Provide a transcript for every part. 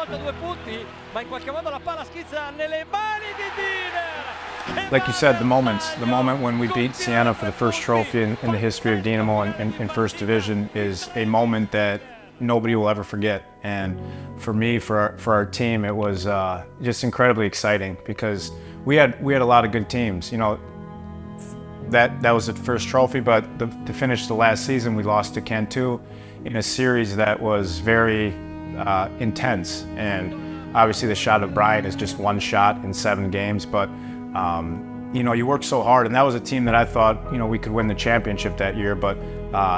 volta 2 punti, ma in qualche modo la palla schizza nelle mani di Diener. Like you said, the moment when we beat Siena for the first trophy in the history of Dinamo in First Division is a moment that nobody will ever forget. And for me, for our team, it was just incredibly exciting because we had a lot of good teams. You know, that was the first trophy, but to finish the last season, we lost to Cantu in a series that was very intense. And obviously the shot of Brian is just one shot in 7 games, but you know, you work so hard, and that was a team that I thought, you know, we could win the championship that year, but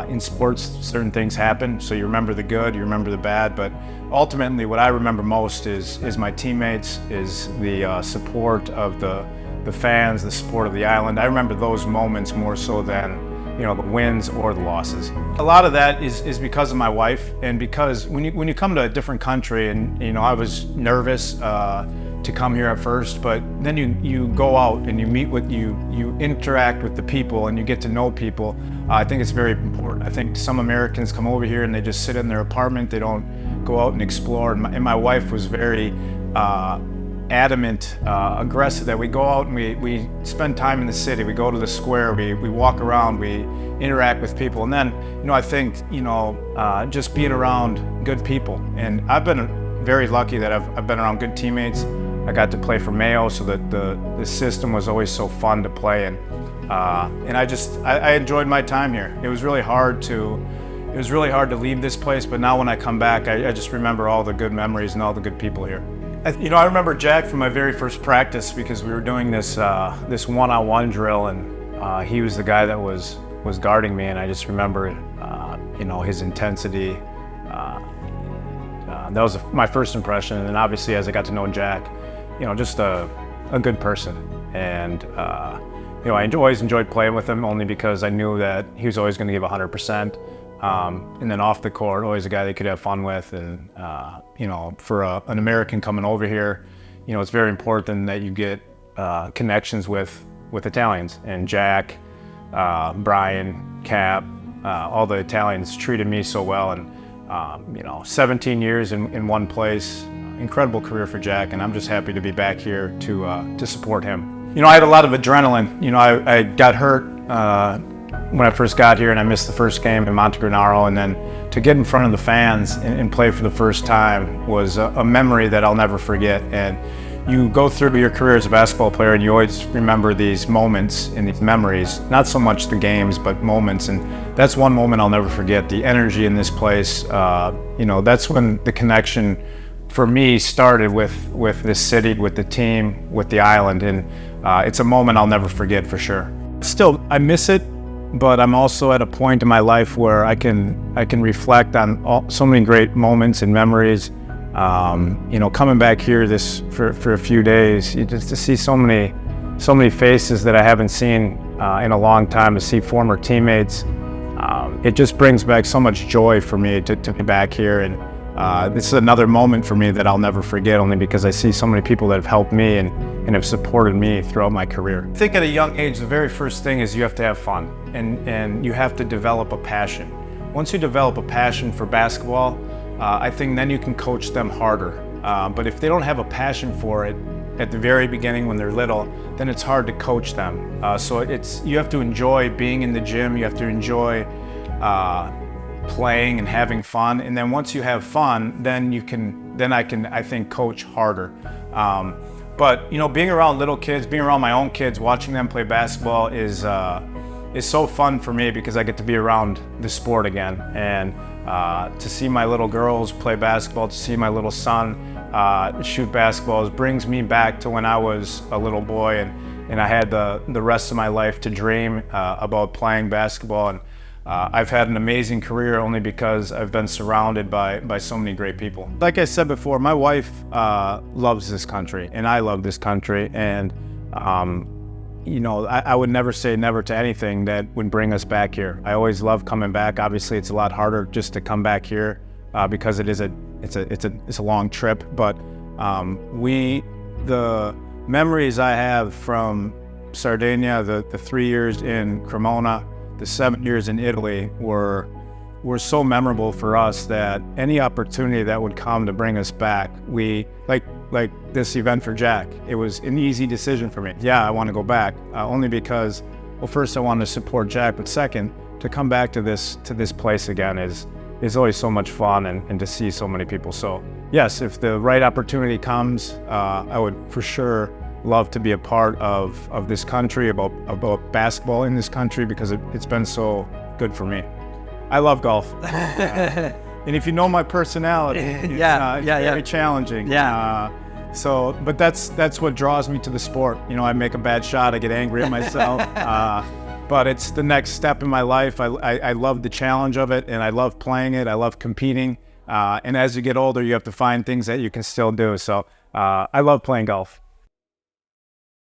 in sports, certain things happen, so you remember the good, you remember the bad, but ultimately what I remember most is my teammates, is the support of the fans, the support of the island. I remember those moments more so than, you know, the wins or the losses. A lot of that is because of my wife, and because when you come to a different country, and you know, I was nervous to come here at first, but then you go out and you meet with you interact with the people and you get to know people. I think it's very important. I think some Americans come over here and they just sit in their apartment, they don't go out and explore, and my wife was very adamant, aggressive, that we go out and we spend time in the city, we go to the square, we walk around, we interact with people. And then, you know, I think, you know, just being around good people. And I've been very lucky that I've been around good teammates. I got to play for Mayo, so that the system was always so fun to play in. And I enjoyed my time here. It was really hard to leave this place, but now when I come back, I just remember all the good memories and all the good people here. You know, I remember Jack from my very first practice because we were doing this one-on-one drill, and he was the guy that was guarding me, and I just remember, you know, his intensity. That was my first impression, and then obviously as I got to know Jack, you know, just a good person. And you know, I always enjoyed playing with him only because I knew that he was always going to give 100%. And then off the court, always a guy they could have fun with. And you know, for an American coming over here, you know, it's very important that you get connections with Italians. And Jack, Brian, Cap, all the Italians treated me so well. And you know, 17 years in one place, incredible career for Jack, and I'm just happy to be back here to support him. You know, I had a lot of adrenaline. You know, I got hurt when I first got here, and I missed the first game in Montegranaro, and then to get in front of the fans and play for the first time was a memory that I'll never forget. And you go through your career as a basketball player and you always remember these moments and these memories, not so much the games, but moments. And that's one moment I'll never forget, the energy in this place. You know, that's when the connection for me started with this city, with the team, with the island. And it's a moment I'll never forget for sure. Still, I miss it, but I'm also at a point in my life where I can reflect on so many great moments and memories. You know, coming back here for a few days, you just to see so many faces that I haven't seen in a long time, to see former teammates. It just brings back so much joy for me to be back here, and this is another moment for me that I'll never forget, only because I see so many people that have helped me and have supported me throughout my career. I think at a young age, the very first thing is you have to have fun, and you have to develop a passion. Once you develop a passion for basketball, I think then you can coach them harder. But if they don't have a passion for it at the very beginning when they're little, then it's hard to coach them. So you have to enjoy being in the gym, you have to enjoy playing and having fun. And then once you have fun, then I can, I think, coach harder. But you know, being around little kids, being around my own kids, watching them play basketball is so fun for me because I get to be around the sport again. And to see my little girls play basketball, to see my little son shoot basketballs brings me back to when I was a little boy, and I had the rest of my life to dream about playing basketball. And I've had an amazing career only because I've been surrounded by so many great people. Like I said before, my wife loves this country, and I love this country. And you know, I would never say never to anything that would bring us back here. I always love coming back. Obviously, it's a lot harder just to come back here because it's a long trip. But the memories I have from Sardinia, the 3 years in Cremona, the 7 years in Italy were were so memorable for us that any opportunity that would come to bring us back, we like this event for Jack. It was an easy decision for me. Yeah, I want to go back, only because, well, first I wanted to support Jack, but second, to come back to this place again is always so much fun, and to see so many people. So yes, if the right opportunity comes, I would for sure love to be a part of this country, about basketball in this country, because it's been so good for me. I love golf. And if you know my personality, it's very challenging. But that's what draws me to the sport. You know, I make a bad shot, I get angry at myself. But it's the next step in my life. I love the challenge of it, and I love playing it. I love competing. And as you get older, you have to find things that you can still do. So I love playing golf.